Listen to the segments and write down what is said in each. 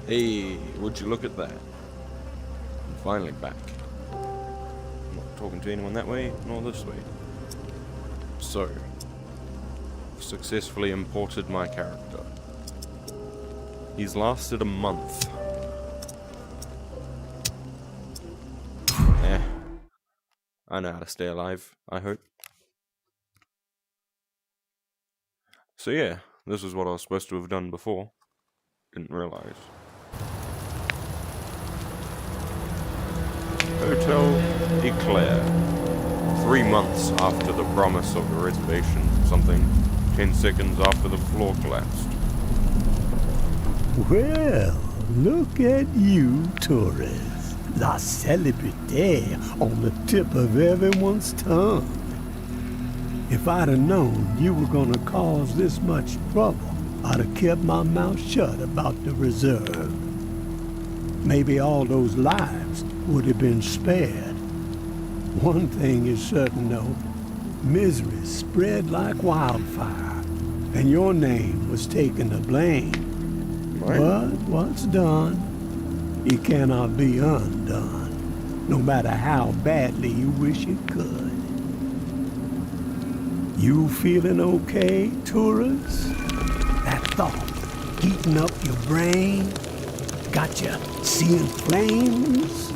Hey, would you look at that? I'm finally back. I'm not talking to anyone that way, nor this way. So, I've successfully imported my character. He's lasted a month. I know how to stay alive, I hope. So yeah, this is what I was supposed to have done before. Didn't realize. Hotel Eclair. 3 months after the promise of the reservation. Something 10 seconds after the floor collapsed. Well, look at you, tourists. La célébrité on the tip of everyone's tongue. If I'd have known you were gonna cause this much trouble, I'd have kept my mouth shut about the reserve. Maybe all those lives would have been spared. One thing is certain though, misery spread like wildfire, and your name was taken to blame. Right. But what's done, it cannot be undone, no matter how badly you wish it could. You feeling okay, tourists? That thought eating up your brain? Got you seeing flames?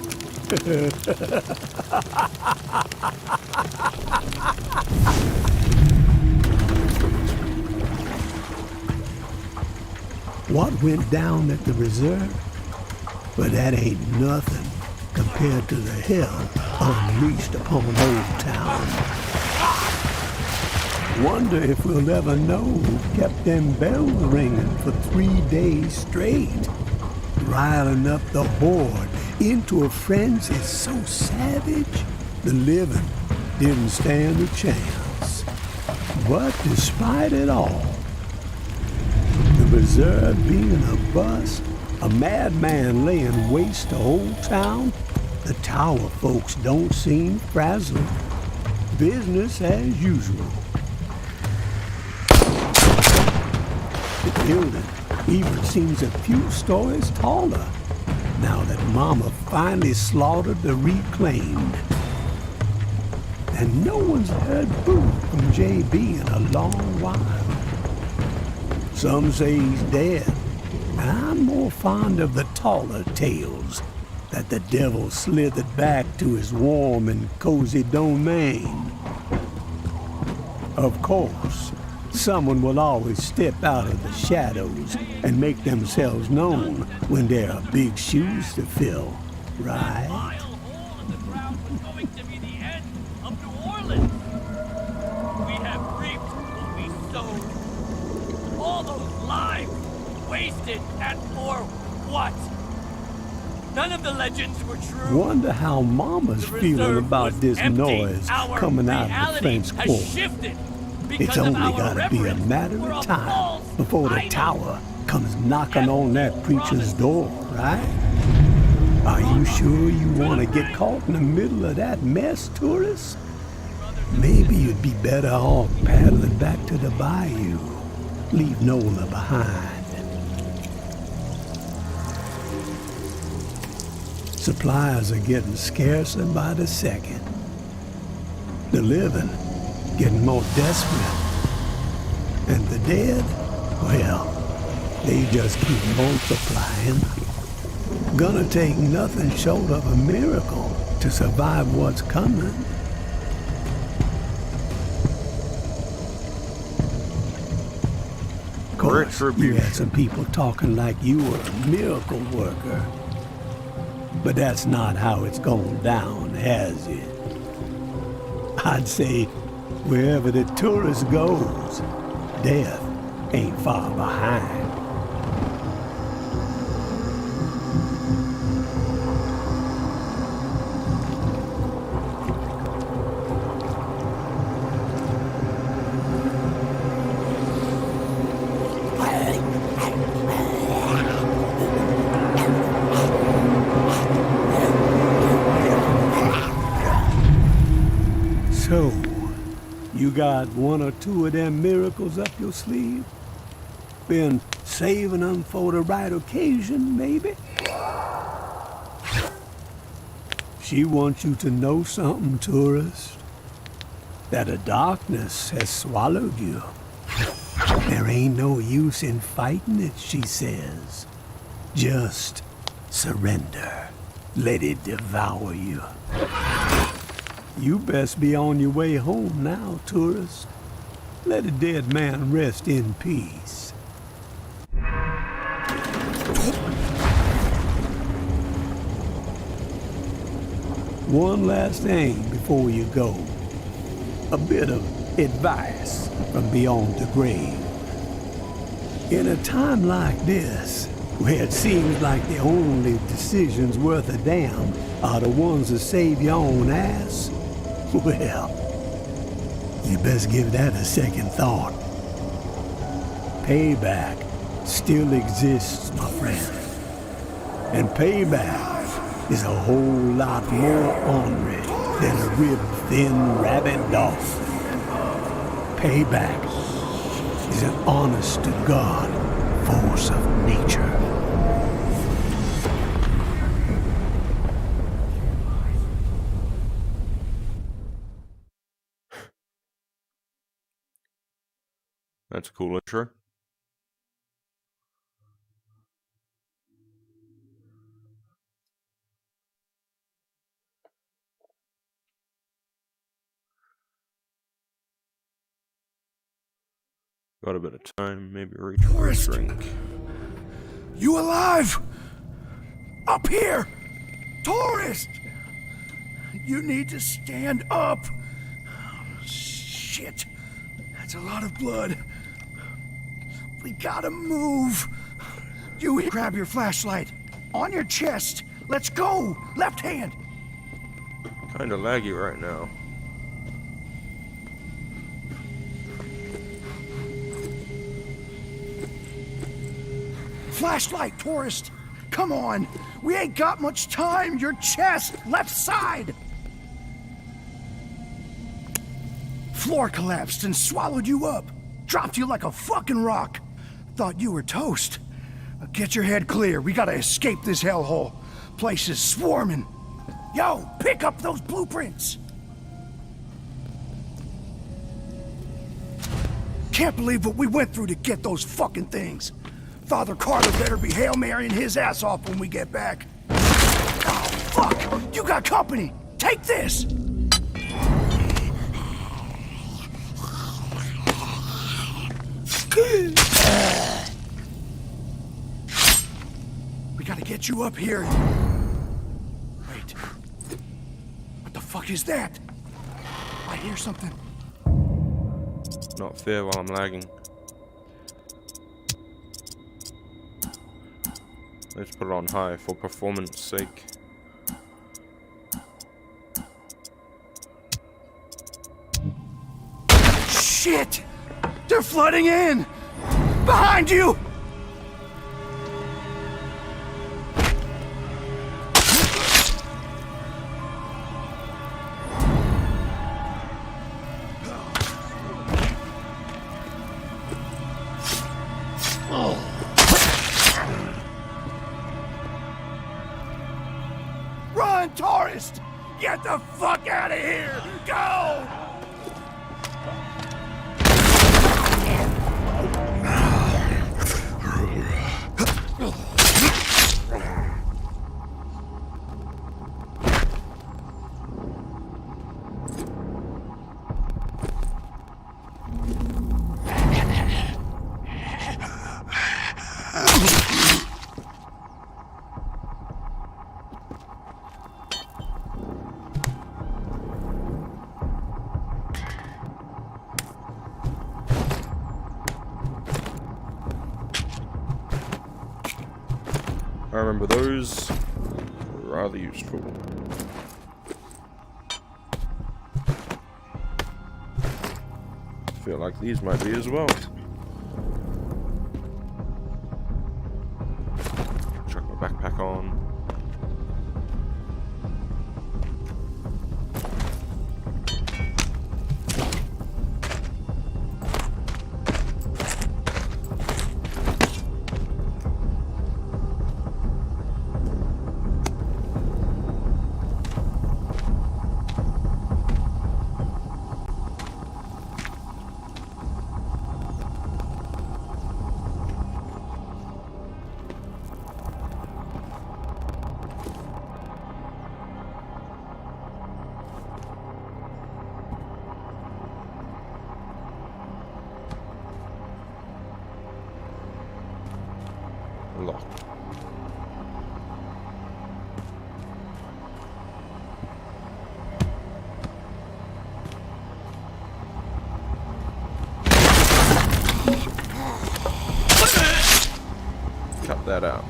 What went down at the reserve? But that ain't nothing compared to the hell unleashed upon Old Town. Wonder if we'll ever know who kept them bells ringing for 3 days straight, riling up the horde into a frenzy so savage the living didn't stand a chance. But despite it all, the reserve being a bust, a madman laying waste to Old Town, the tower folks don't seem frazzled. Business as usual. The building even seems a few stories taller, now that Mama finally slaughtered the reclaimed. And no one's heard boo from JB in a long while. Some say he's dead. I'm more fond of the taller tales, that the devil slithered back to his warm and cozy domain. Of course, someone will always step out of the shadows and make themselves known when there are big shoes to fill, right? Wasted, and for what? None of the legends were true. Wonder how Mama's feeling about this noise coming out of the French Quarter. It's only gotta be a matter of time before the tower comes knocking on that preacher's door, right? Are you sure you want to get caught in the middle of that mess, tourists? Maybe you'd be better off paddling back to the bayou. Leave Nola behind. Supplies are getting scarcer by the second. The living getting more desperate. And the dead, well, they just keep multiplying. Gonna take nothing short of a miracle to survive what's coming. Of course, you had some people talking like you were a miracle worker. But that's not how it's gone down, has it? I'd say wherever the tourist goes, death ain't far behind. So, you got one or two of them miracles up your sleeve? Been saving them for the right occasion, maybe? She wants you to know something, tourist. That the darkness has swallowed you. There ain't no use in fighting it, she says. Just surrender. Let it devour you. You best be on your way home now, tourist. Let a dead man rest in peace. One last thing before you go. A bit of advice from beyond the grave. In a time like this, where it seems like the only decisions worth a damn are the ones that save your own ass, well, you best give that a second thought. Payback still exists, my friend. And payback is a whole lot more ornery than a rib-thin rabid dog. Payback is an honest-to-God force of nature. That's a cool intro. Got a bit of time, maybe reach for a drink. You alive? Up here! Tourist! You need to stand up. Shit. That's a lot of blood. We gotta move. You grab your flashlight. On your chest. Let's go. Left hand. Kinda laggy right now. Flashlight, tourist. Come on. We ain't got much time. Your chest. Left side. Floor collapsed and swallowed you up. Dropped you like a fucking rock. Thought you were toast. Now get your head clear. We gotta escape this hellhole. Place is swarming. Yo, pick up those blueprints. Can't believe what we went through to get those fucking things. Father Carter better be Hail Marying his ass off when we get back. Oh, fuck! You got company! Take this! We gotta get you up here. Wait. What the fuck is that? I hear something. Not fair while I'm lagging. Let's put it on high for performance sake. Shit! They're flooding in! Behind you! Run, tourist! Get the fuck out of here! Go! I remember those were rather useful. Feel like these might be as well. Chuck my backpack on. that out.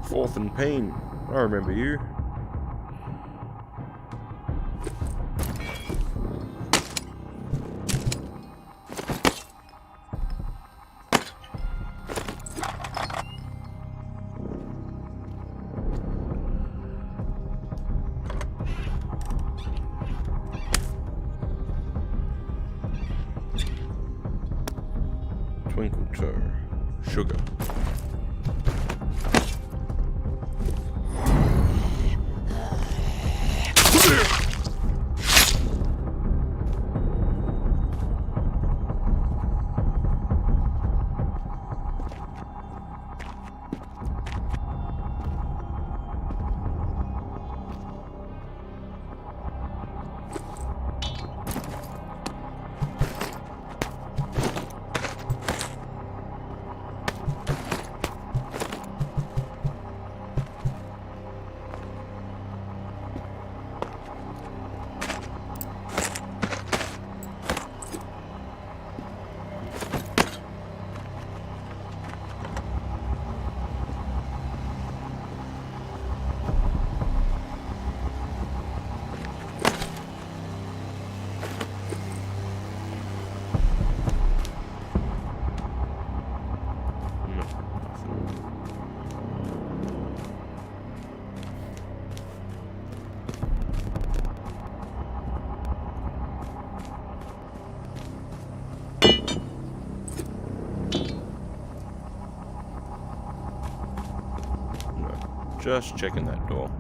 Fourth and Pain. I remember you. Twinkle Toe. Sugar. Just checking that door.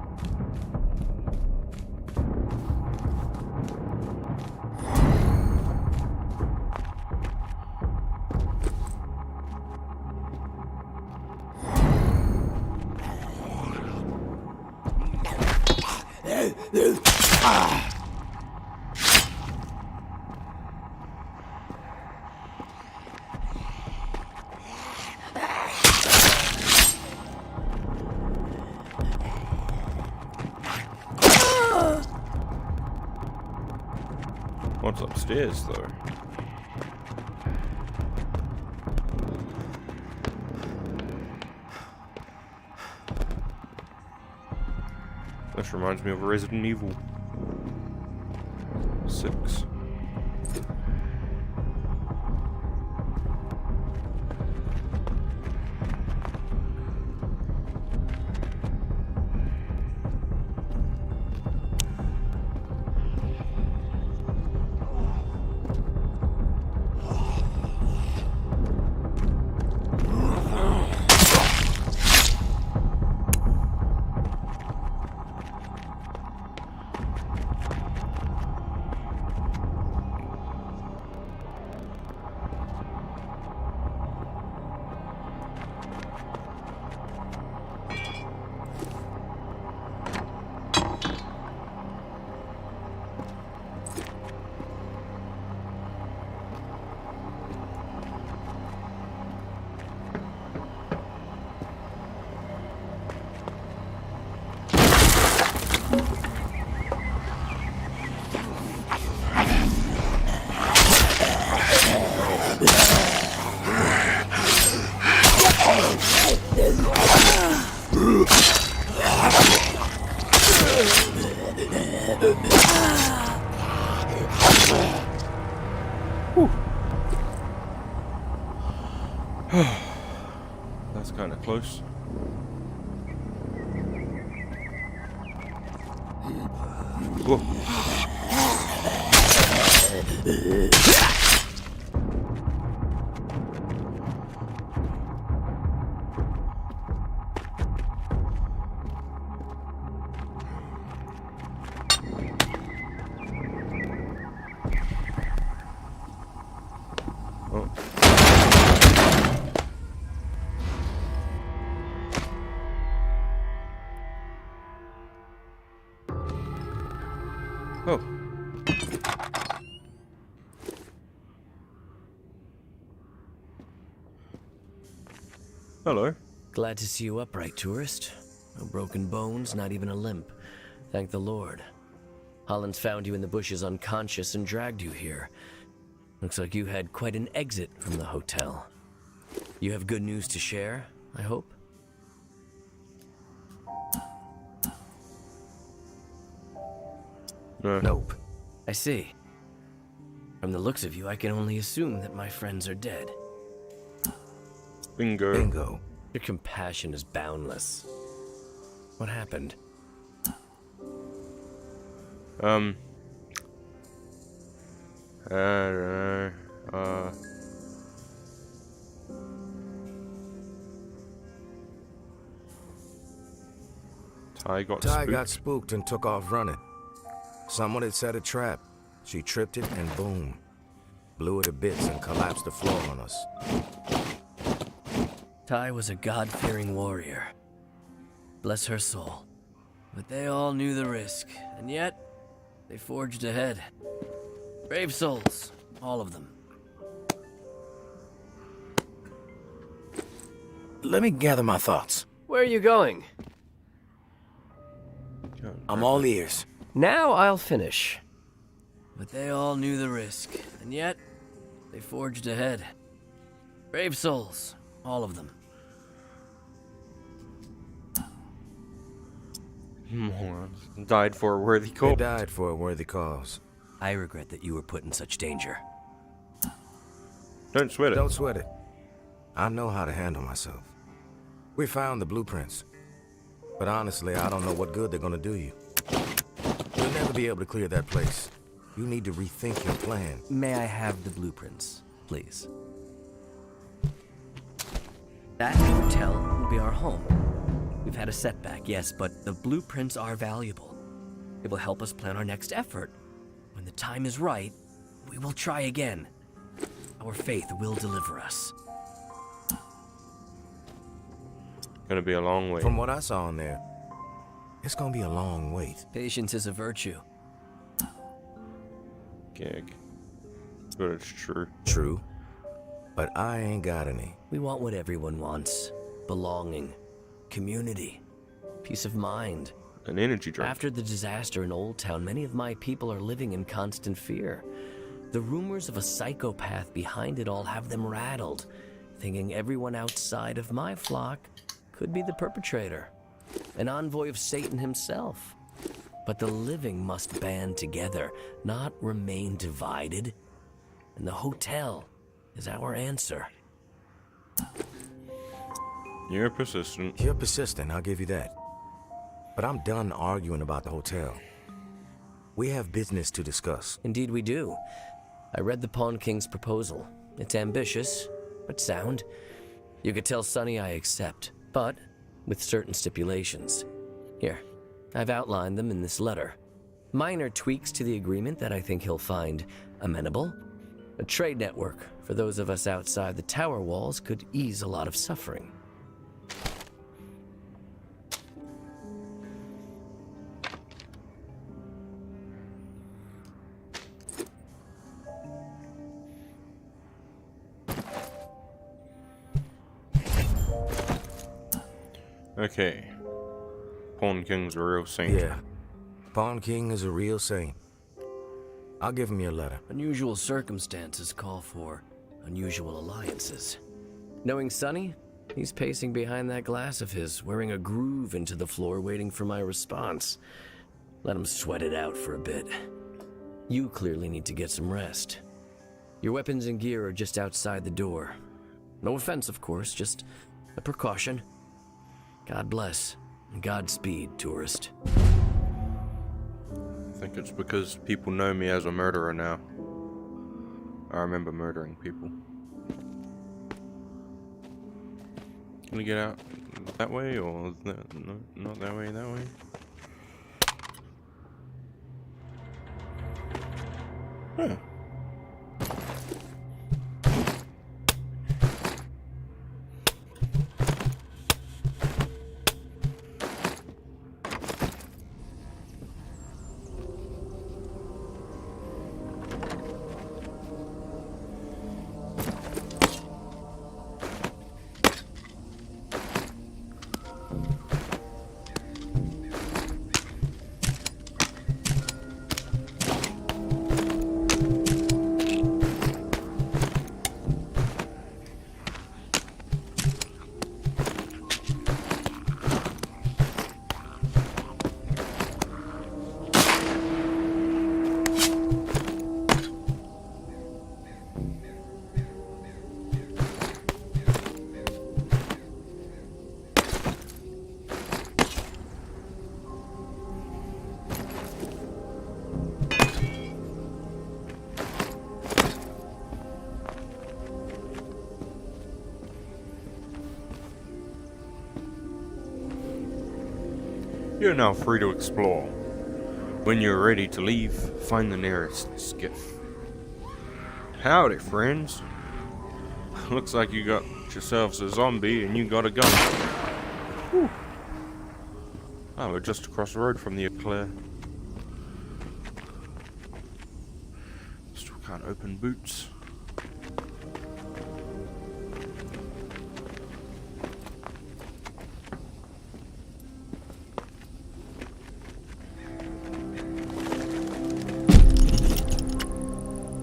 What's upstairs, though? This reminds me of Resident Evil 6. Whoa. Oh. Oh. Hello. Glad to see you upright, tourist. No broken bones, not even a limp. Thank the Lord. Holland's found you in the bushes unconscious and dragged you here. Looks like you had quite an exit from the hotel. You have good news to share, I hope? No. Nope. I see. From the looks of you, I can only assume that my friends are dead. Bingo. Bingo. Your compassion is boundless. What happened? I don't know. Ty got spooked and took off running. Someone had set a trap. She tripped it and boom. Blew it to bits and collapsed the floor on us. Ty was a God-fearing warrior. Bless her soul. But they all knew the risk, and yet they forged ahead. Brave souls, all of them. Let me gather my thoughts. Where are you going? I'm all ears. Now I'll finish. But they all knew the risk, and yet they forged ahead. Brave souls, all of them. Morons. Died for a worthy They cause. died for a worthy cause. I regret that you were put in such danger. Don't sweat it. Don't sweat it. I know how to handle myself. We found the blueprints. But honestly, I don't know what good they're gonna do you. You'll never be able to clear that place. You need to rethink your plan. May I have the blueprints, please? That hotel will be our home. We've had a setback, yes, but the blueprints are valuable. It will help us plan our next effort. When the time is right, we will try again. Our faith will deliver us. Gonna be a long way. From what I saw in there, it's gonna be a long wait. Patience is a virtue. Gag. But it's true. True. But I ain't got any. We want what everyone wants. Belonging. Community. Peace of mind. An energy drink. After the disaster in Old Town, many of my people are living in constant fear. The rumors of a psychopath behind it all have them rattled, thinking everyone outside of my flock could be the perpetrator, an envoy of Satan himself. But the living must band together, not remain divided. And the hotel is our answer. You're persistent. You're persistent, I'll give you that. But I'm done arguing about the hotel. We have business to discuss. Indeed we do. I read the Pawn King's proposal. It's ambitious, but sound. You could tell Sonny I accept, but with certain stipulations. Here, I've outlined them in this letter. Minor tweaks to the agreement that I think he'll find amenable. A trade network for those of us outside the tower walls could ease a lot of suffering. Okay. Pawn King's a real saint. Yeah. Pawn King is a real saint. I'll give him your letter. Unusual circumstances call for unusual alliances. Knowing Sonny, he's pacing behind that glass of his, wearing a groove into the floor, waiting for my response. Let him sweat it out for a bit. You clearly need to get some rest. Your weapons and gear are just outside the door. No offense, of course, just a precaution. God bless, and Godspeed, tourist. think it's because people know me as a murderer now. I remember murdering people. Can we get out that way, or that, no, not that way, that way? Huh. You're now free to explore. When you're ready to leave, find the nearest skiff. Howdy, friends. Looks like you got yourselves a zombie and you got a gun. Whew. Oh, we're just across the road from the Eclair. Still can't open boots.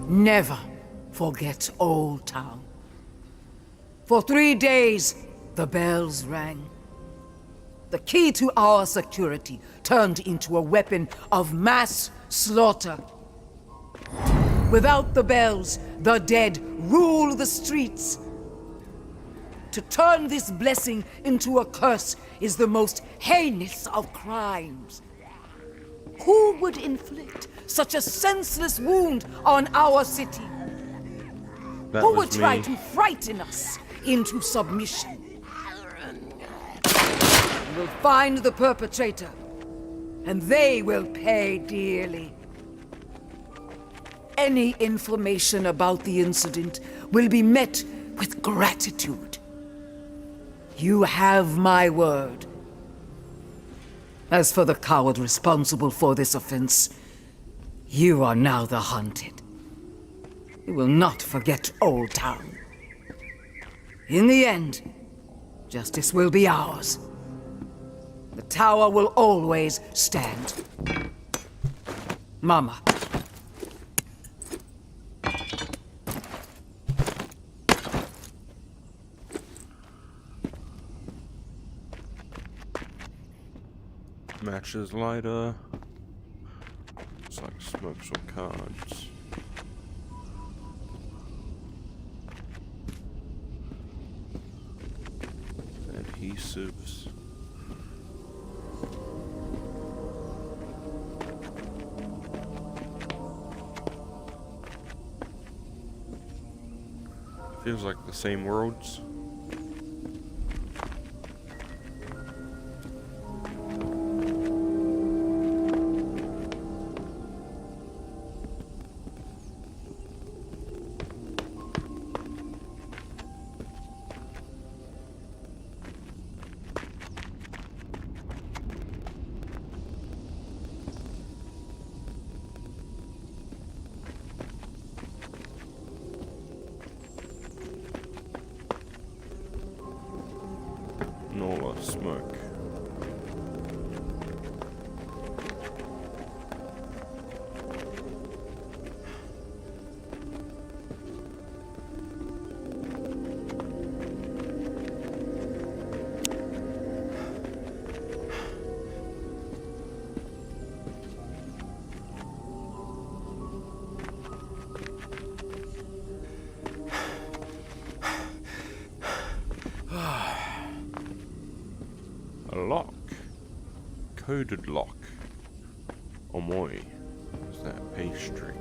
Never forget Old Town. For 3 days, the bells rang. The key to our security turned into a weapon of mass slaughter. Without the bells, the dead rule the streets. To turn this blessing into a curse is the most heinous of crimes. Who would inflict such a senseless wound on our city? Who would try to frighten us into submission? We'll find the perpetrator, and they will pay dearly. Any information about the incident will be met with gratitude. You have my word. As for the coward responsible for this offense, you are now the hunted. You will not forget Old Town. In the end, justice will be ours. The tower will always stand. Mama. Matches lighter. Looks like smoke some cards. Adhesives. Feels like the same worlds. Nor smoke. A lock. Coded lock. Oh my. that pastry?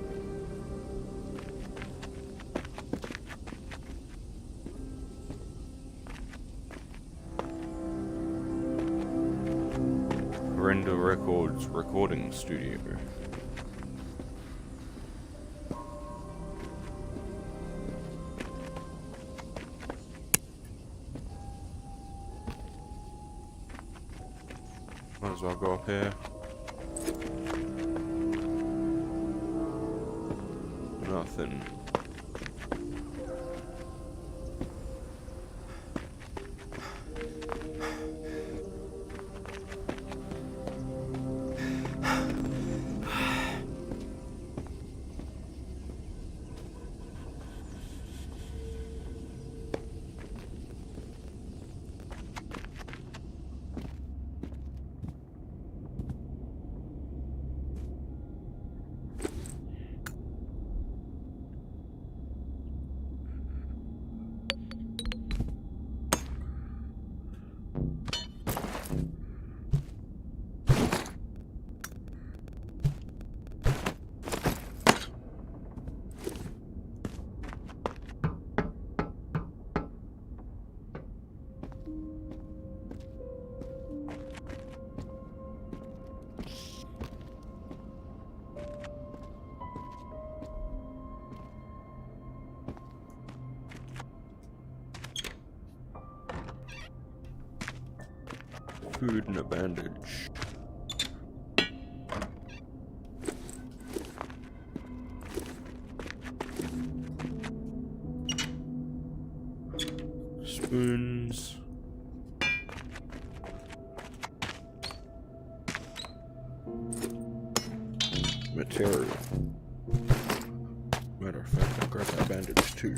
Render Records recording studio. Might as well go up here. Nothing. Food and a bandage. Spoons. Material. Matter of fact, I grabbed that bandage too.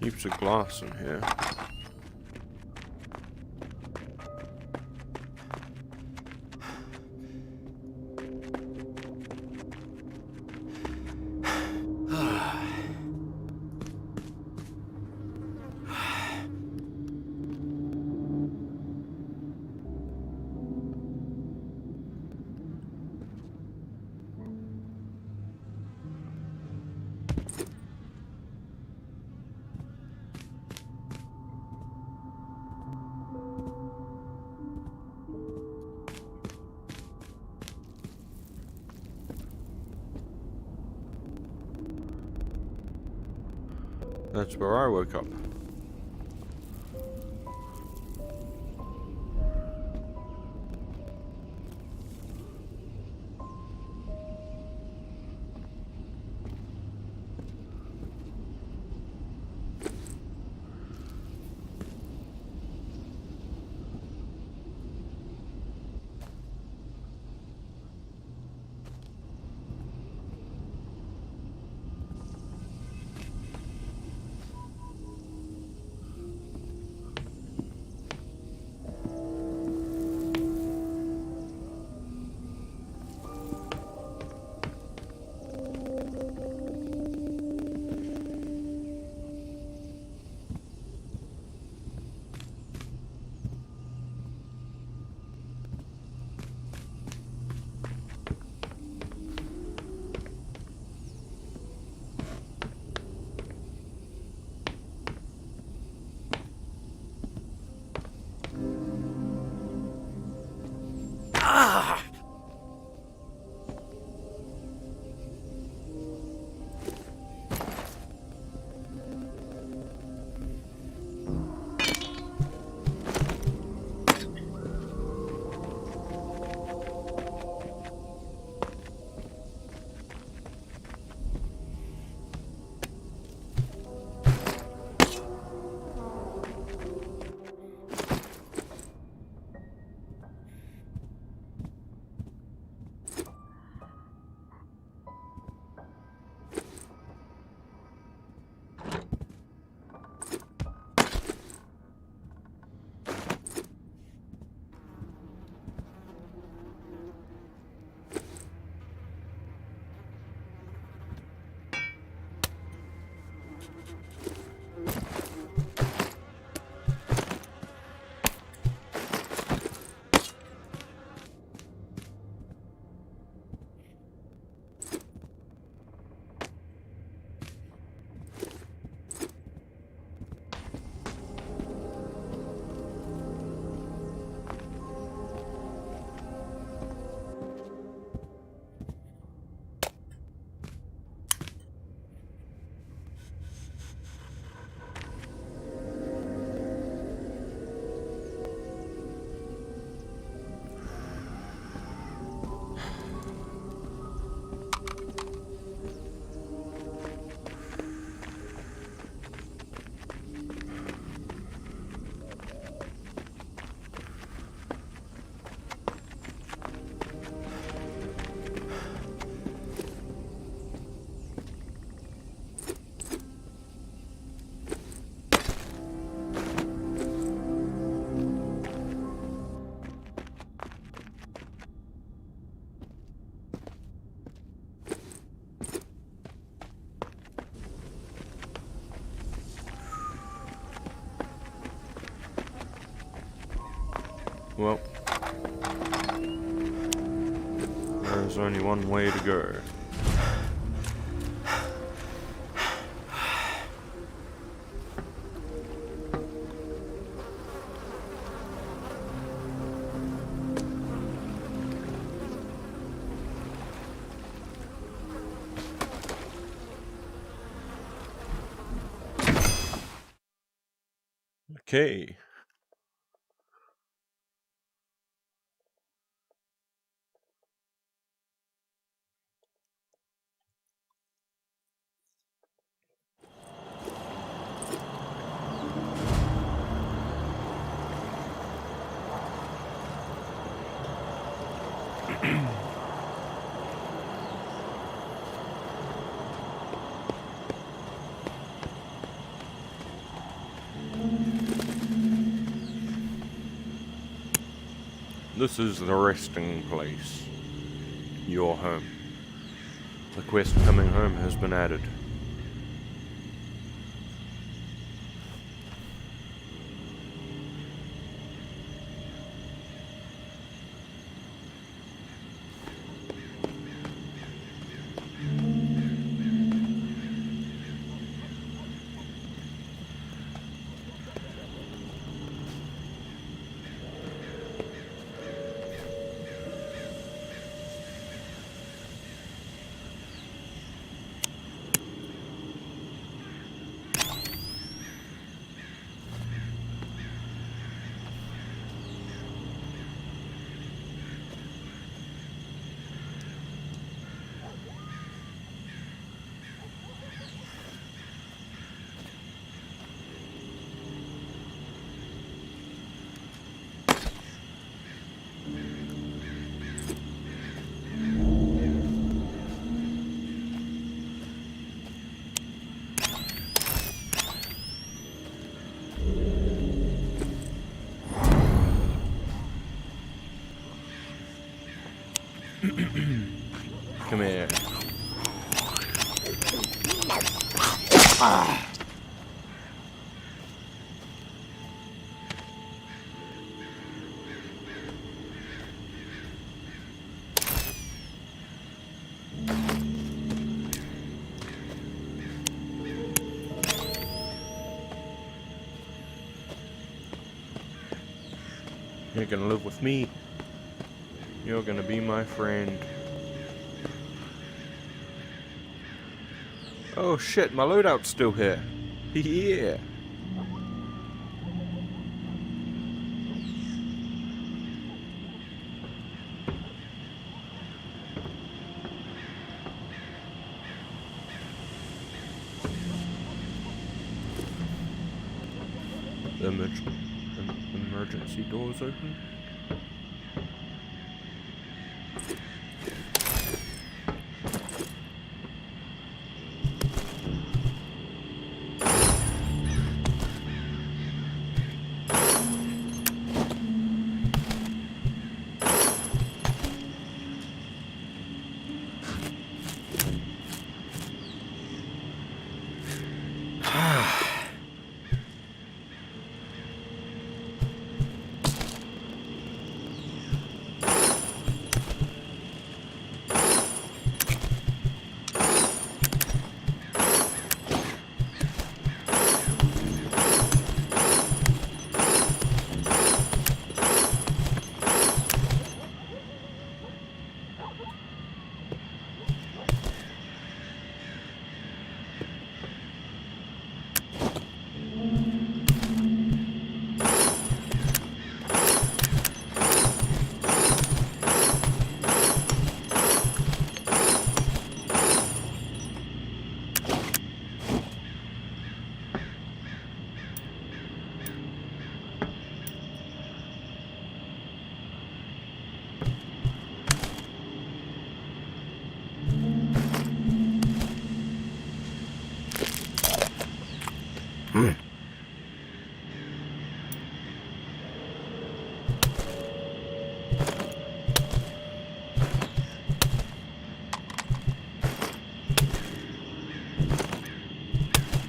Heaps of glass in here. That's where I woke up. Well, there's only one way to go. Okay. This is the resting place. Your home. The quest coming home has been added. Come here. You're gonna live with me. You're gonna be my friend. Oh shit, my loadout's still here. Yeah. The emergency doors open.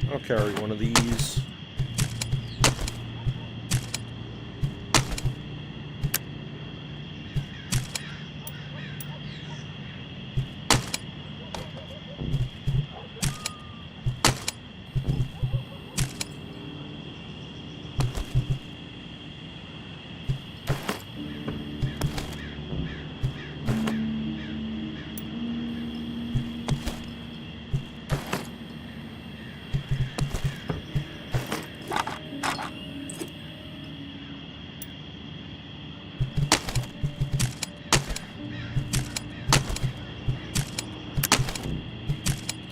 I'll carry one of these.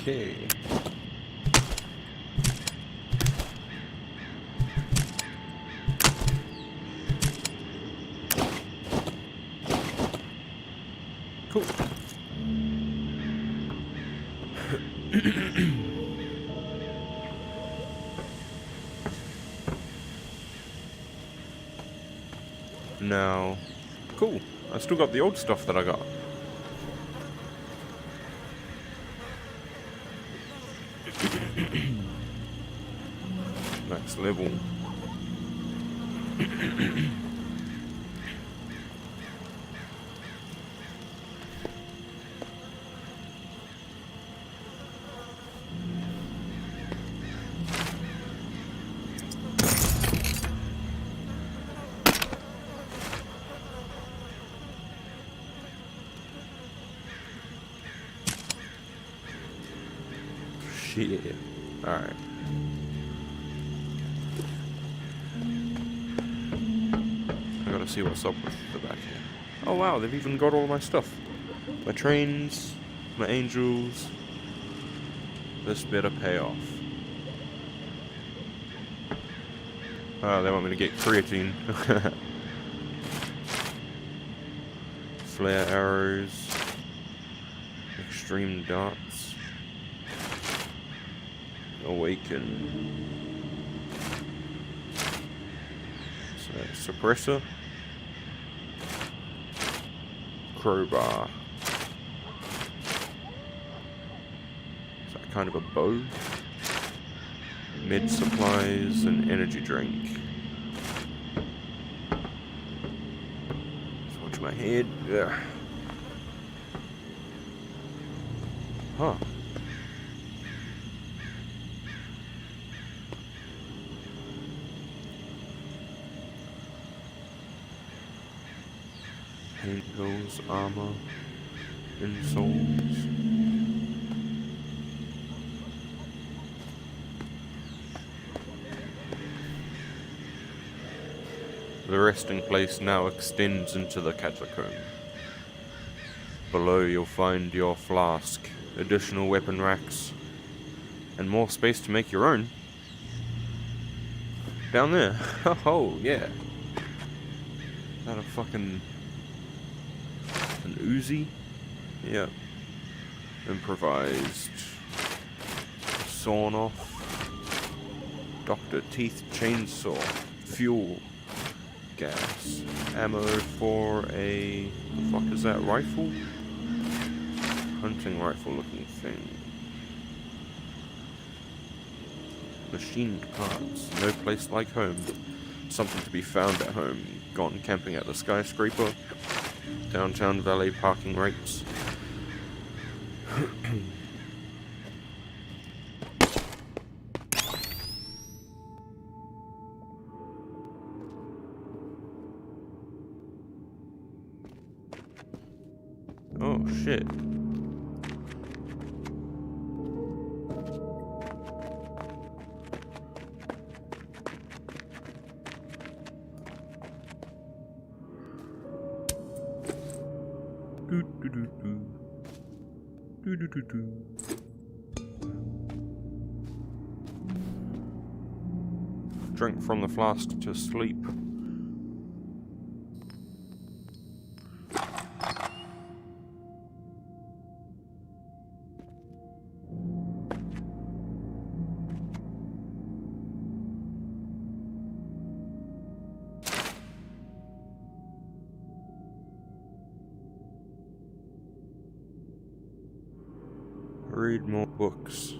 Okay. Cool. Now, cool. I still got the old stuff that I got. Next level. Shit. Alright. I gotta see what's up with the back here. Oh wow, they've even got all my stuff. My trains, my angels. This better pay off. Oh, they want me to get creatine. Flare arrows. Extreme darts. Awaken. So, suppressor. Crowbar. Is that kind of a bow? Med supplies and energy drink. Watch my head. Yeah. Huh. Paint hills, armor, insoles. The resting place now extends into the catacomb. Below you'll find your flask, additional weapon racks, and more space to make your own. Down there. Oh, yeah. Is that a fucking... an Uzi? Yeah. Improvised. Sawn off. Dr. Teeth chainsaw. Fuel. Gas. Ammo for a... the fuck is that? Rifle? Hunting rifle looking thing. Machined parts. No place like home. Something to be found at home. Gone camping at the skyscraper. Downtown valet parking rates. Oh shit. Drink from the flask to sleep. Read more books.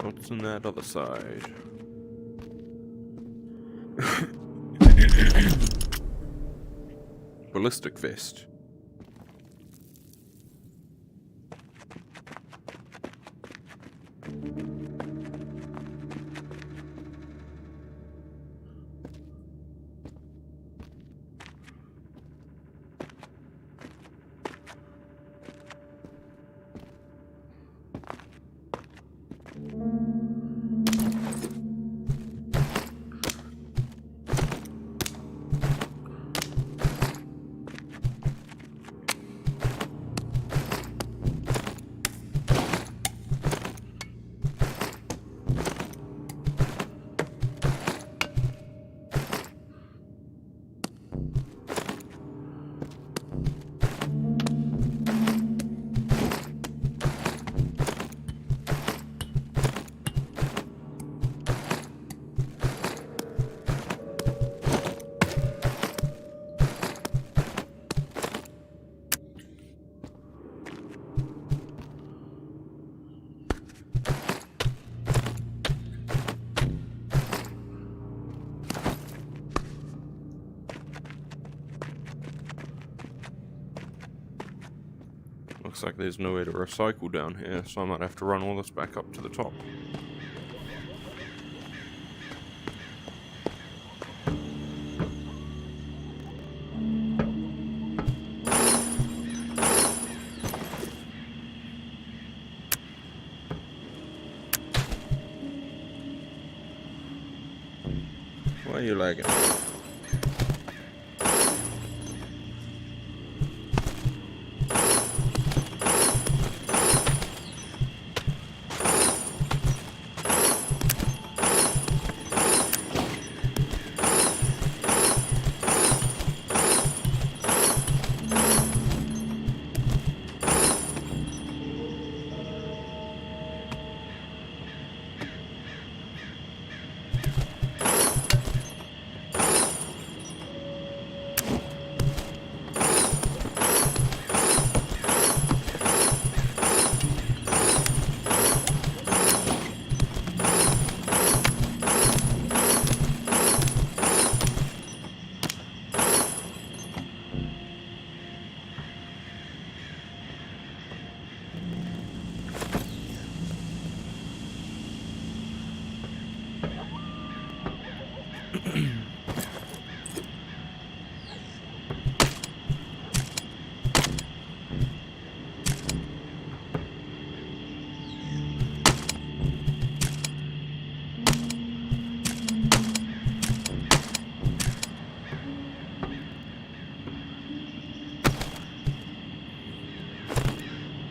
What's on that other side? Ballistic vest. Looks like there's no way to recycle down here, so I might have to run all this back up to the top. Why are you lagging?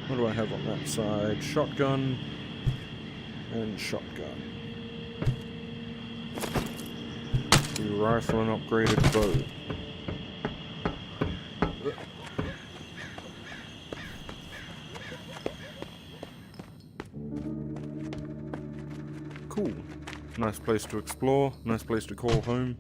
What do I have on that side? Shotgun and shotgun. New rifle and upgraded bow. Cool. Nice place to explore, nice place to call home.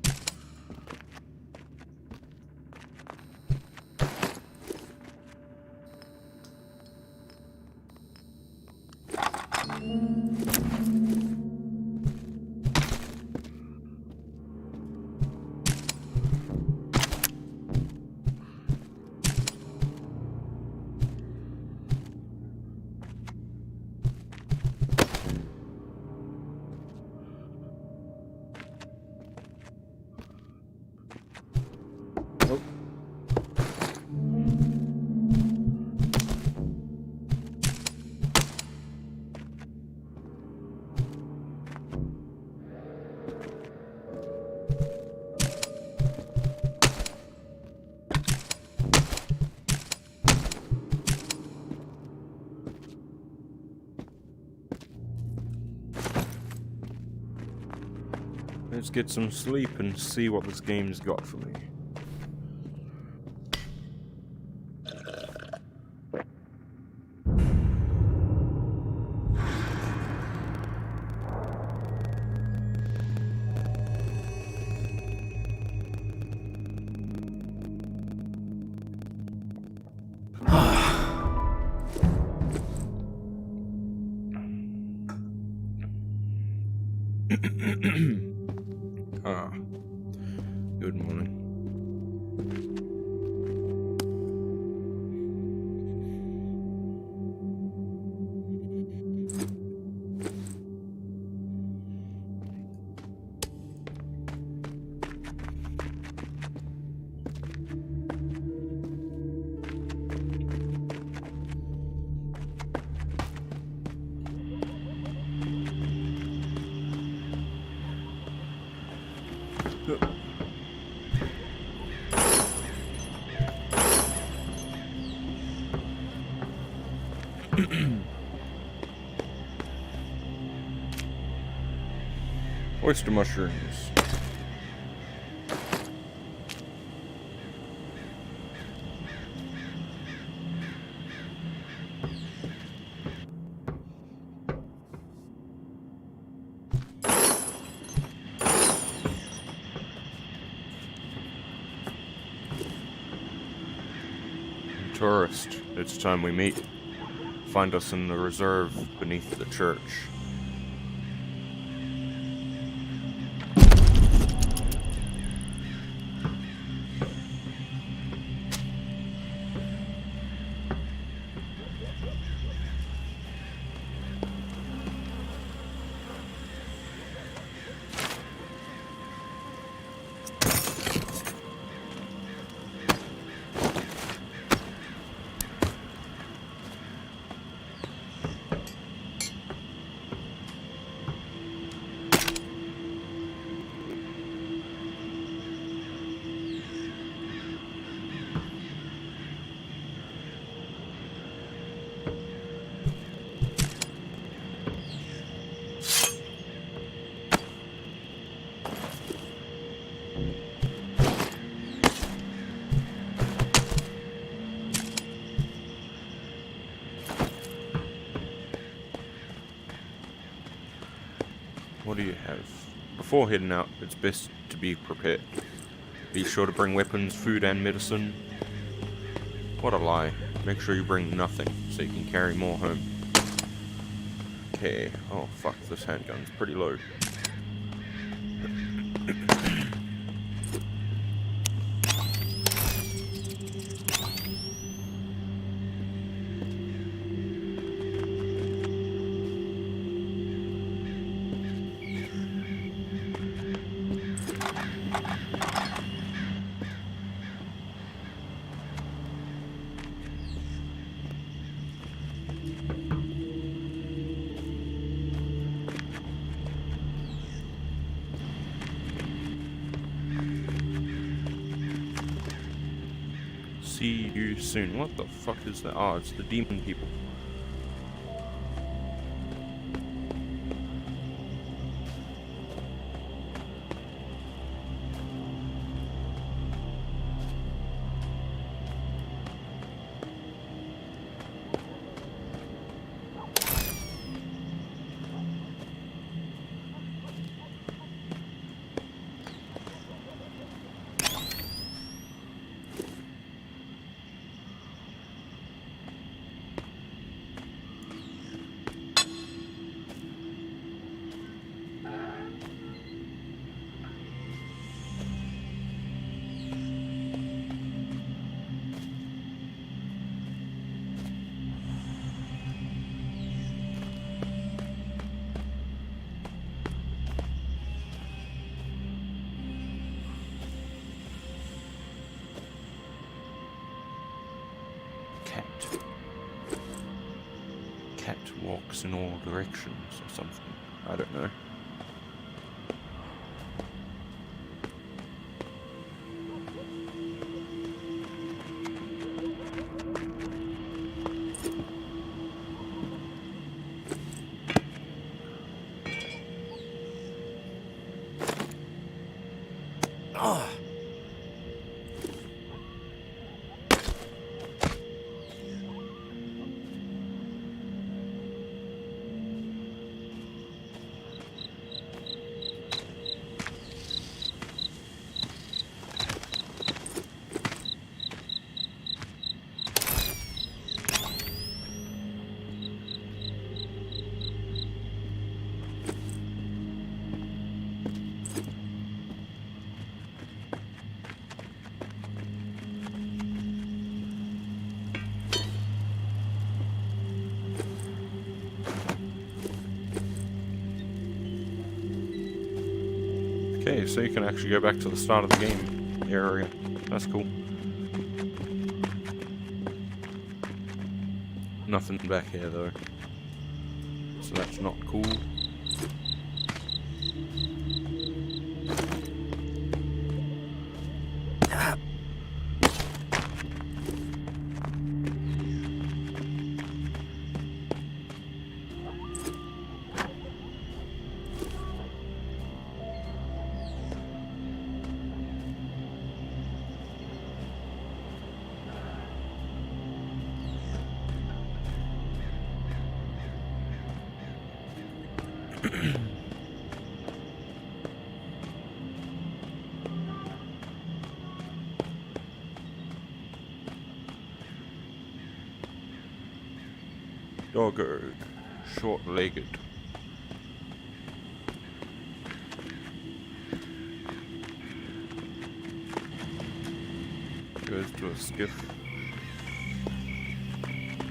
Let's get some sleep and see what this game's got for me. Good morning. Oyster mushrooms. Tourist, it's time we meet. Find us in the reserve beneath the church. What do you have? Before heading out, it's best to be prepared. Be sure to bring weapons, food, and medicine. What a lie. Make sure you bring nothing, so you can carry more home. Okay. Oh, fuck, this handgun's pretty low. See you soon. What the fuck is that? Oh, it's the demon people. Cat walks in all directions or something. I don't know. Okay, so you can actually go back to the start of the game area. That's cool. Nothing back here though. So that's not cool. Doggo, short-legged. Goes to a skiff.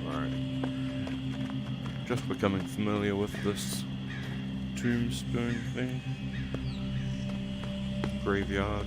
Alright. Just becoming familiar with this tombstone thing. Graveyard.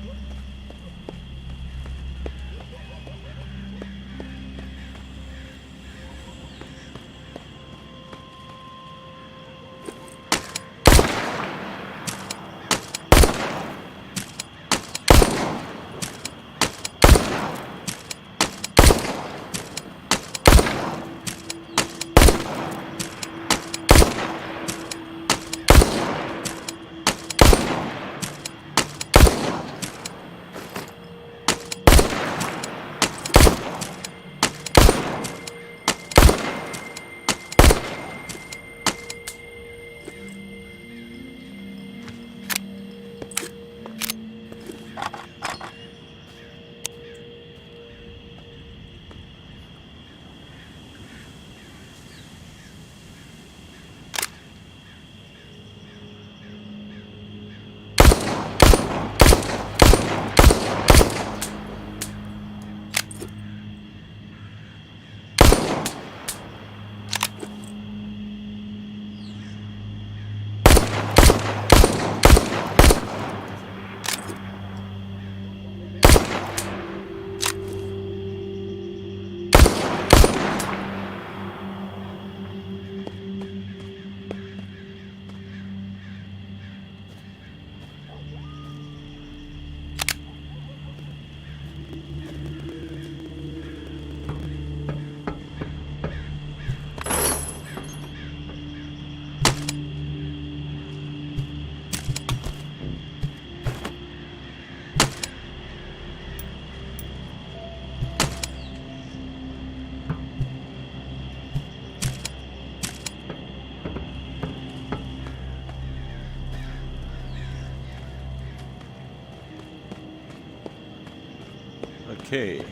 Okay.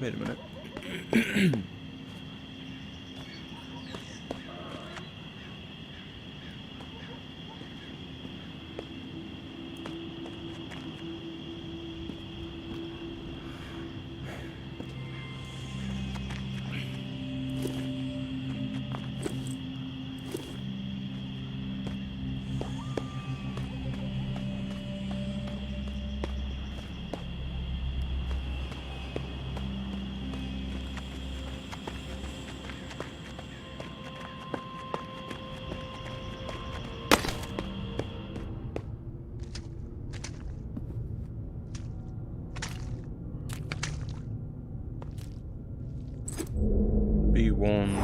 Wait a minute. Be warned.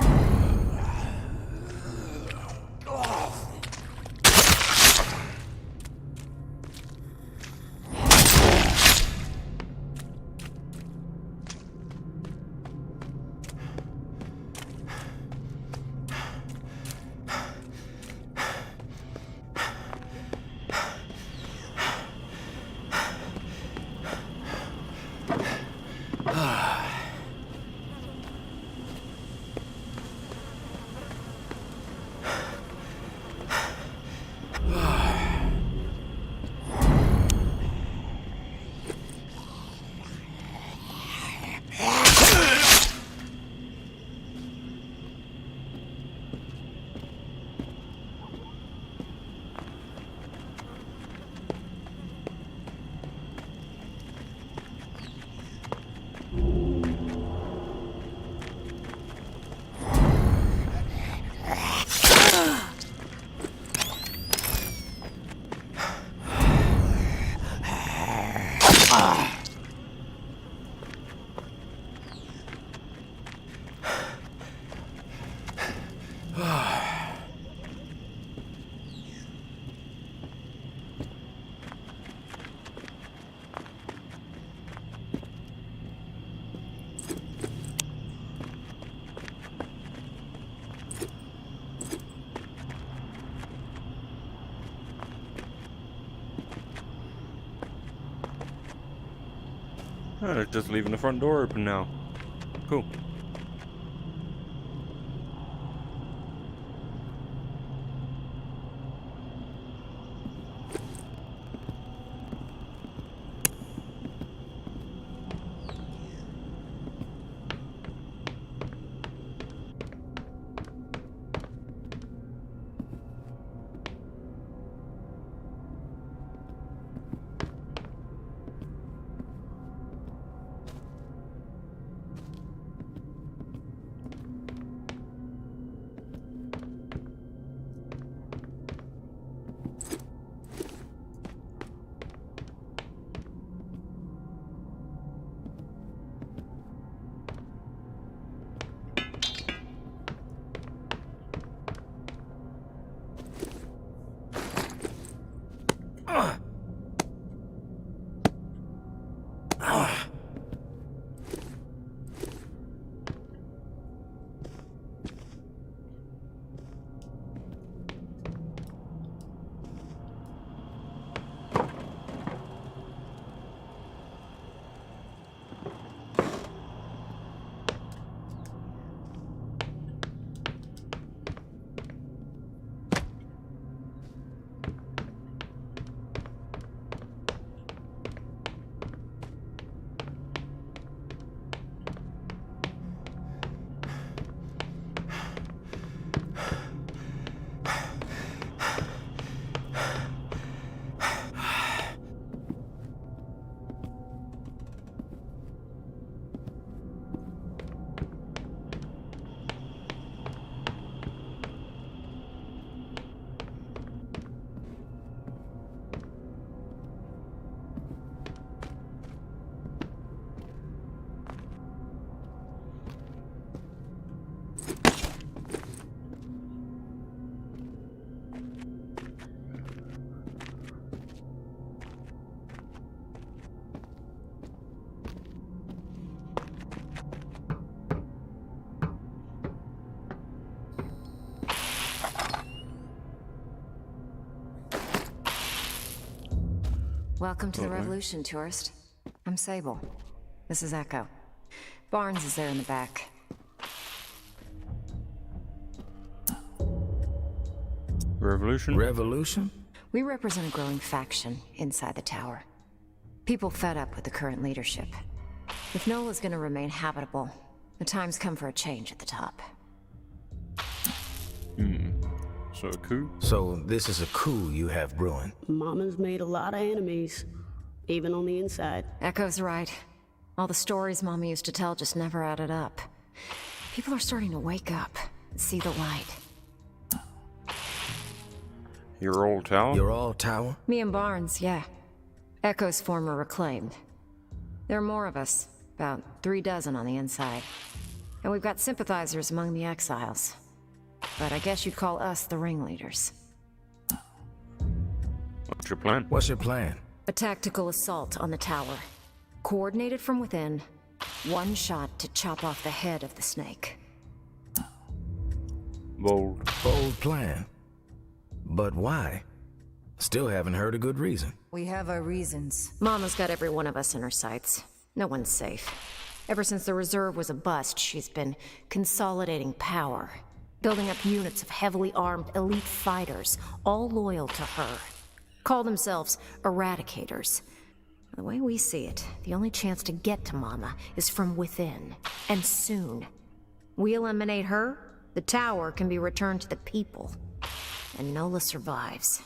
Oh, they're just leaving the front door open now. Cool. Welcome to the Revolution, tourist. I'm Sable. This is Echo. Barnes is there in the back. Revolution? Revolution? We represent a growing faction inside the tower. People fed up with the current leadership. If Nola's gonna remain habitable, the time's come for a change at the top. So a coup? So this is a coup you have brewing. Mama's made a lot of enemies, even on the inside. Echo's right. All the stories Mama used to tell just never added up. People are starting to wake up and see the light. Your old tower? Your old tower? Me and Barnes, yeah. Echo's former reclaimed. There are more of us, about 3 dozen on the inside. And we've got sympathizers among the exiles. But I guess you'd call us the ringleaders. What's your plan? What's your plan? A tactical assault on the tower. Coordinated from within. One shot to chop off the head of the snake. Bold. Bold plan. But why? Still haven't heard a good reason. We have our reasons. Mama's got every one of us in her sights. No one's safe. Ever since the reserve was a bust, she's been consolidating power. Building up units of heavily armed elite fighters, all loyal to her. Call themselves Eradicators. The way we see it, the only chance to get to Mama is from within. And soon. We eliminate her, the tower can be returned to the people. And Nola survives.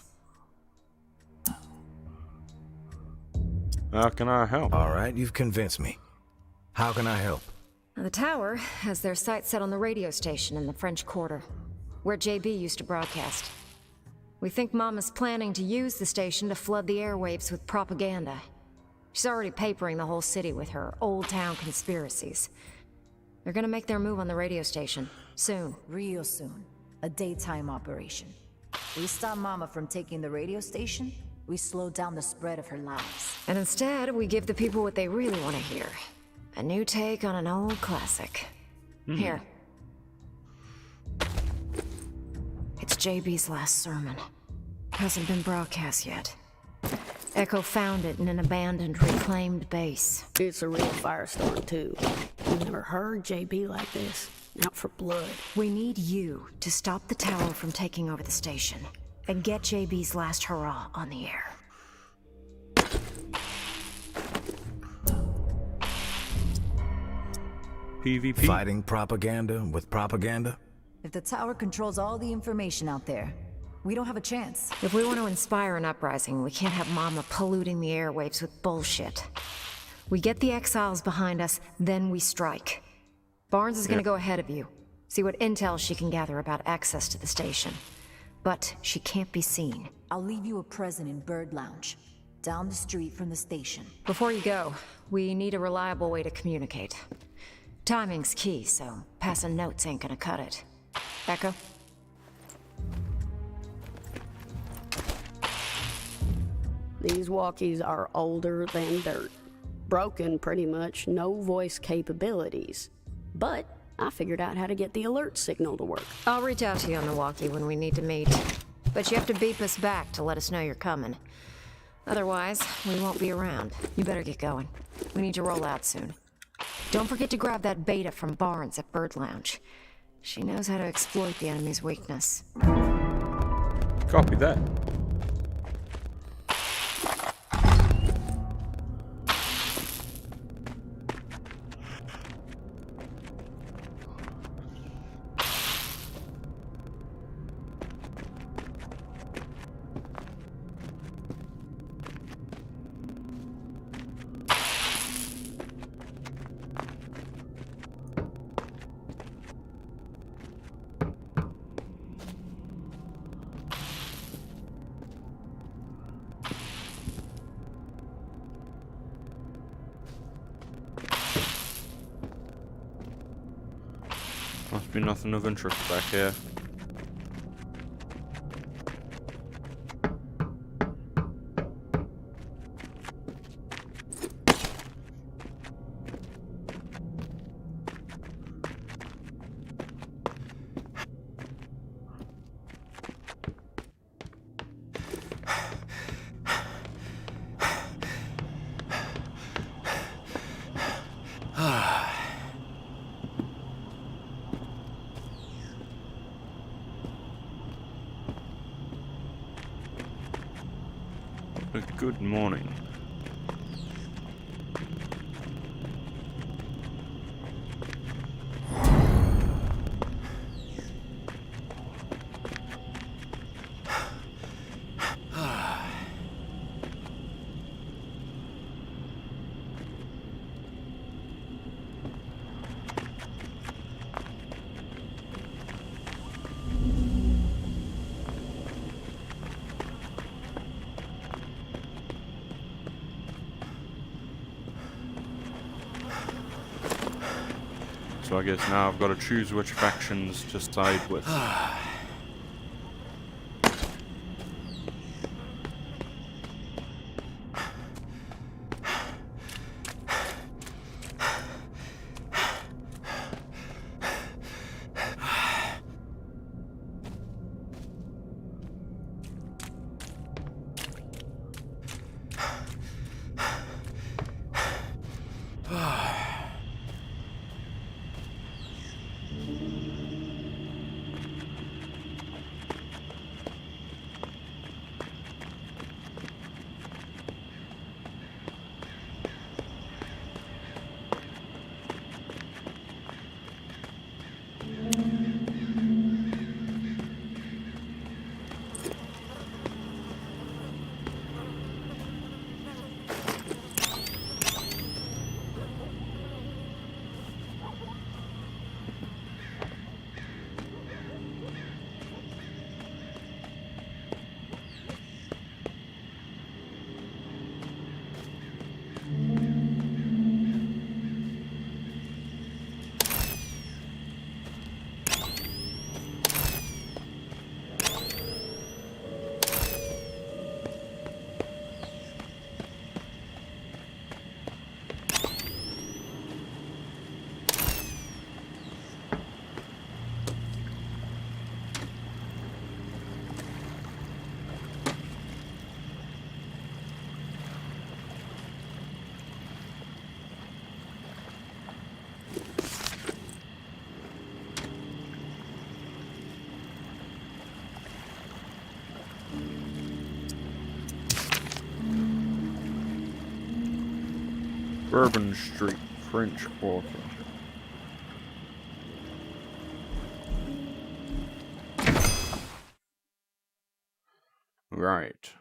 How can I help? All right, you've convinced me. How can I help? The tower has their sights set on the radio station in the French Quarter, where JB used to broadcast. We think Mama's planning to use the station to flood the airwaves with propaganda. She's already papering the whole city with her old town conspiracies. They're gonna make their move on the radio station, soon. Real soon. A daytime operation. We stop Mama from taking the radio station, we slow down the spread of her lies. And instead, we give the people what they really want to hear. A new take on an old classic. Here. It's JB's last sermon. Hasn't been broadcast yet. Echo found it in an abandoned, reclaimed base. It's a real firestorm, too. I've never heard JB like this. Out for blood. We need you to stop the tower from taking over the station and get JB's last hurrah on the air. PvP? Fighting propaganda with propaganda? If the tower controls all the information out there, we don't have a chance. If we want to inspire an uprising, we can't have Mama polluting the airwaves with bullshit. We get the exiles behind us, then we strike. Barnes is gonna go ahead of you. See what intel she can gather about access to the station. But she can't be seen. I'll leave you a present in Bird Lounge, down the street from the station. Before you go, we need a reliable way to communicate. Timing's key, so passing notes ain't gonna cut it. Echo? These walkies are older than dirt. Broken, pretty much, no voice capabilities. But I figured out how to get the alert signal to work. I'll reach out to you on the walkie when we need to meet. But you have to beep us back to let us know you're coming. Otherwise, we won't be around. You better get going. We need to roll out soon. Don't forget to grab that beta from Barnes at Bird Lounge. She knows how to exploit the enemy's weakness. Copy that. Must be nothing of interest back here. Good morning. So I guess now I've got to choose which factions to side with. Bourbon Street, French Quarter. Right.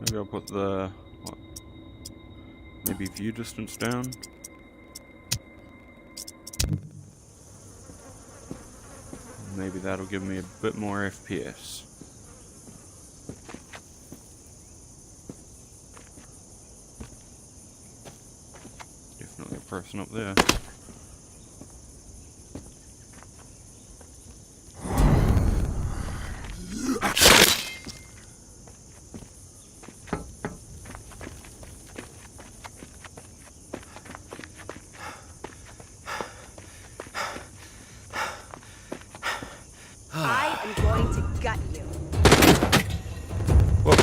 Maybe I'll put the, what, maybe view distance down? Maybe that'll give me a bit more FPS. Definitely a person up there. I am going to gut you. Whoa.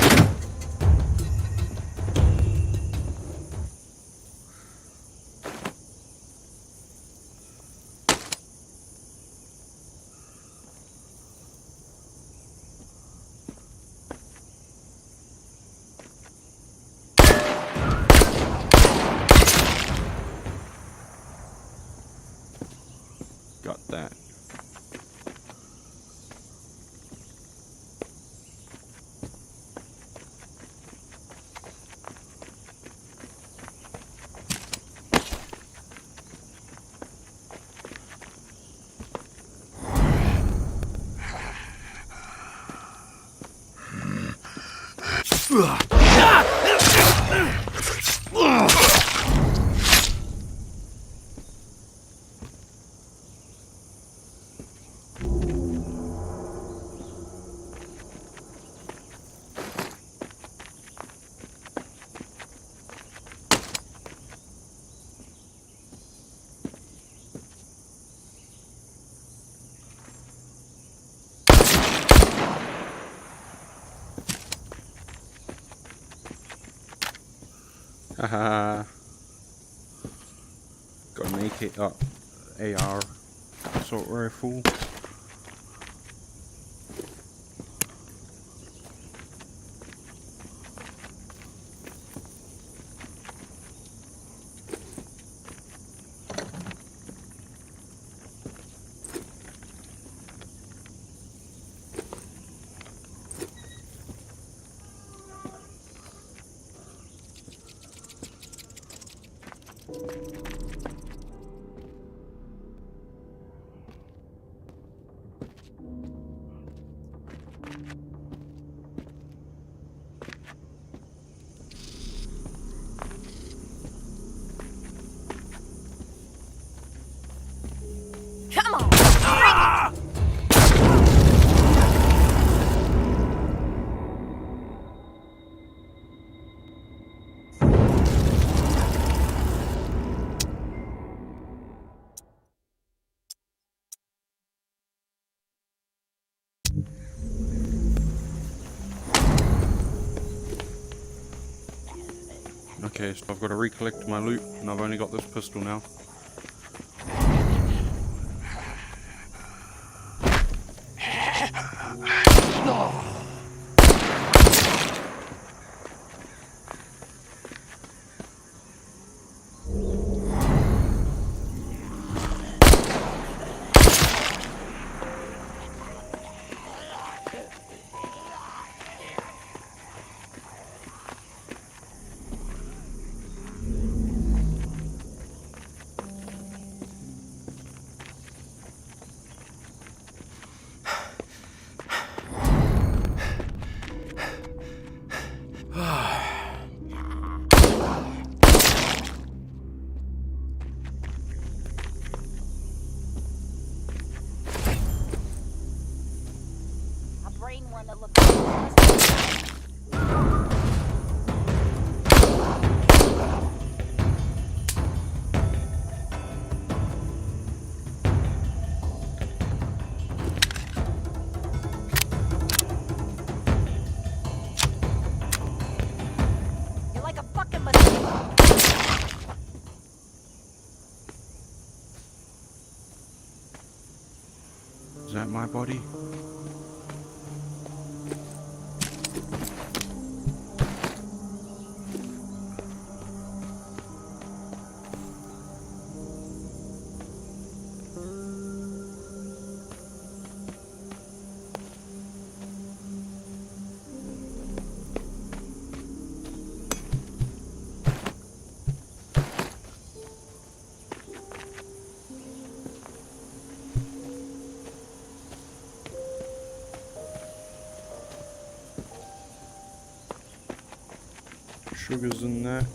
Haha. Got an AR assault rifle. Come on! Okay, so I've got to recollect my loot, and I've only got this pistol now. You're like a fucking mosquito. Is that my body? Sugars in that.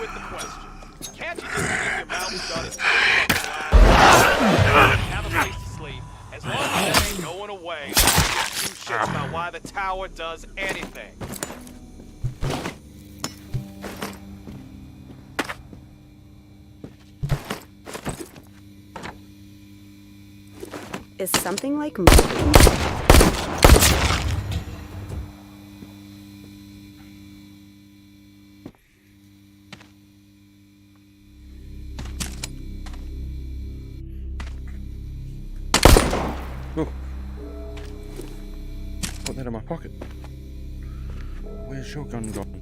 with the question. Can't you just keep your mouth shut and have a place to sleep? As long as it ain't going away, I don't give two shits about why the tower does anything. Is something like moving? Oh. Put that in my pocket. Where's your gun gone?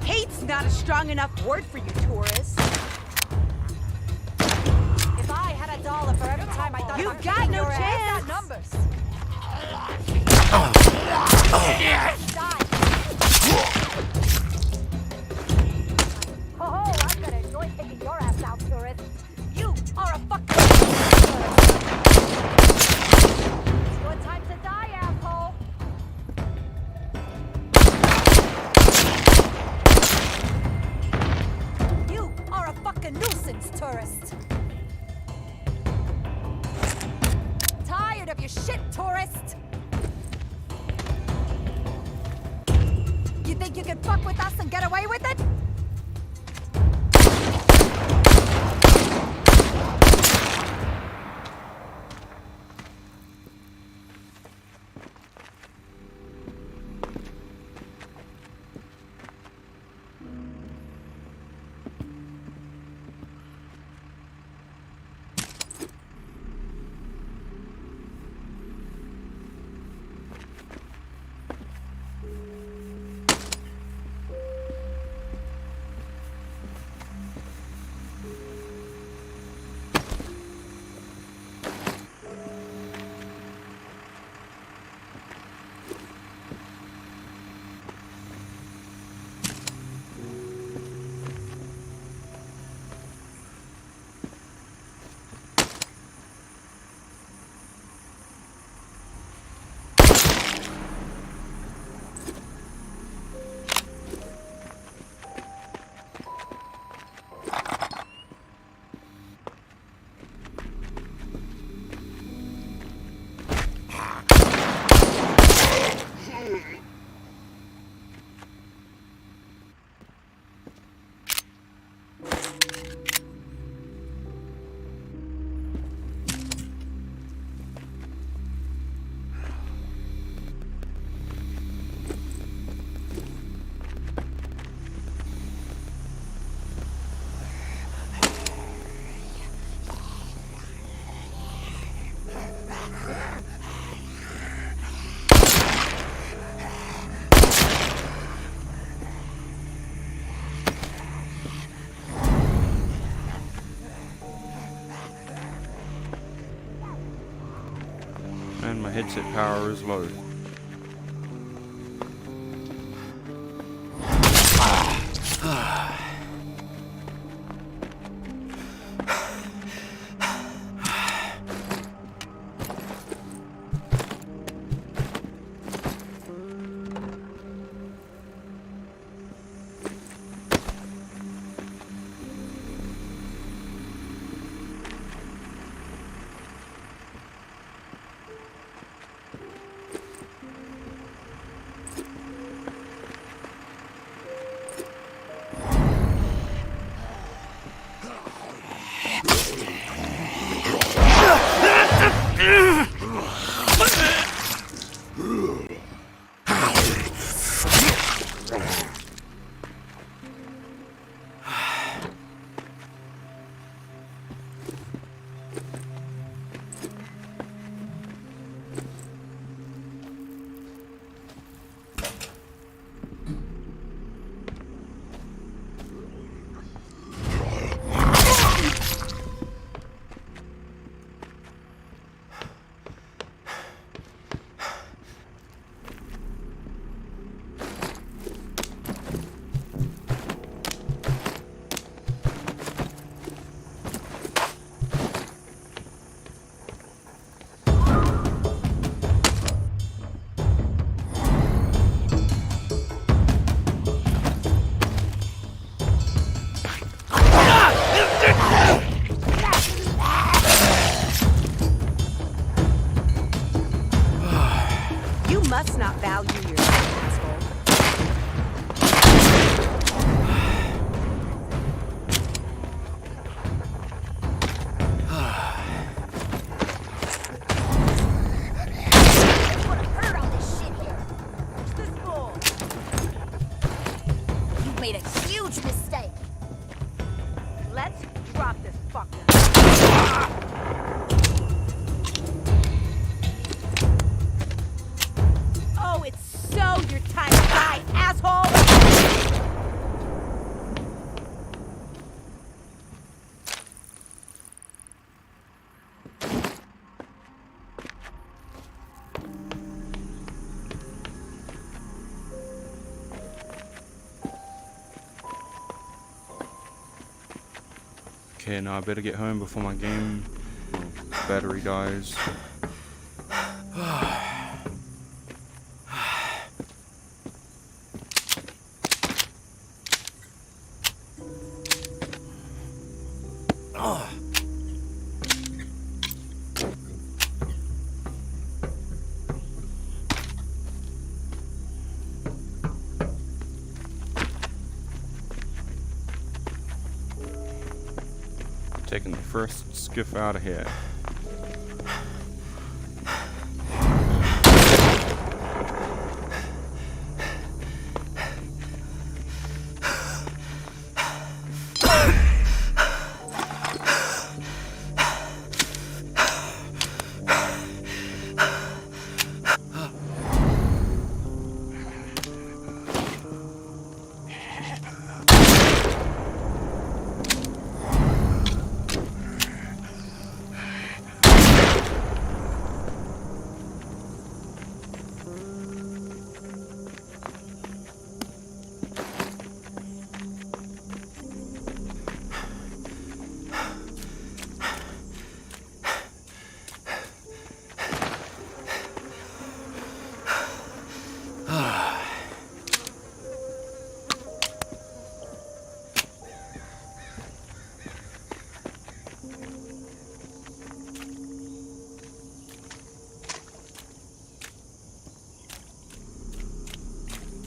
Hate's not a strong enough word for you, tourist. If I had a dollar for every time I thought You've got no chance. Numbers. Oh, I'm gonna enjoy taking your ass out, tourist. You are a fucking tourist. It's your time to die, asshole. You are a fucking nuisance, tourist. Tired of your shit, tourist. You think you can fuck with us and get away with it? And my headset power is low. must not value your asshole. Made a huge mistake. Let's drop this fucker. Oh, it's so your time to die, asshole! Okay, now I better get home before my game battery dies. Taking the first skiff out of here.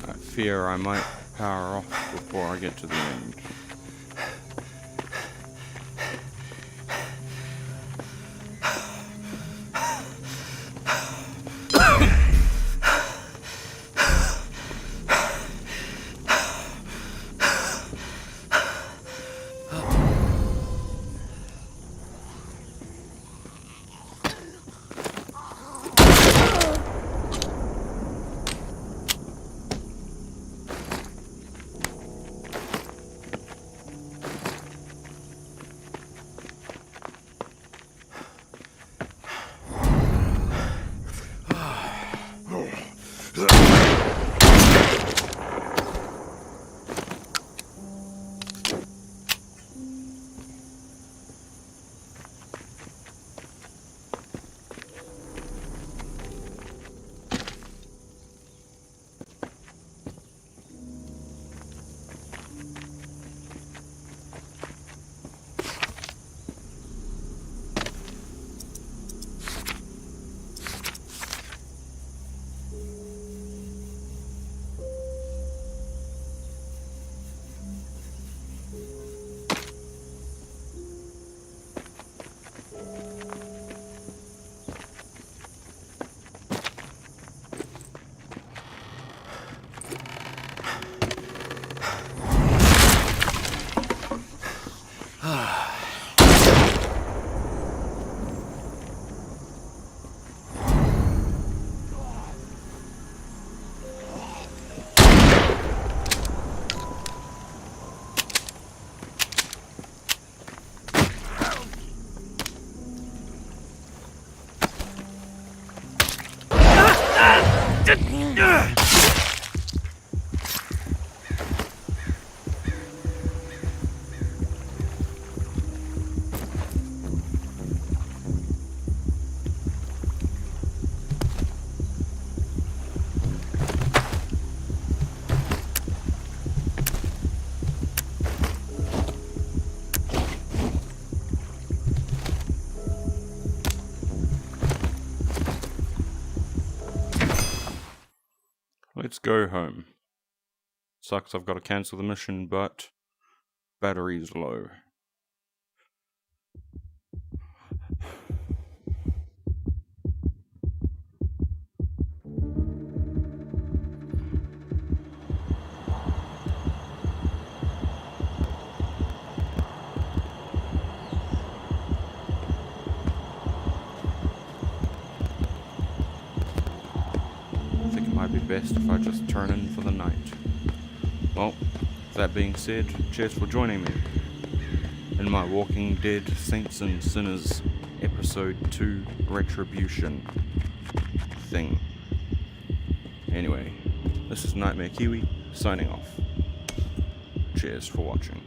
I fear I might power off before I get to the end. let's go home. Sucks I've got to cancel the mission, but battery's low. I think it might be best if I just turn in for the night. Well, that being said, cheers for joining me in my Walking Dead Saints and Sinners Episode 2 Retribution thing. Anyway, this is Nightmare Kiwi signing off. Cheers for watching.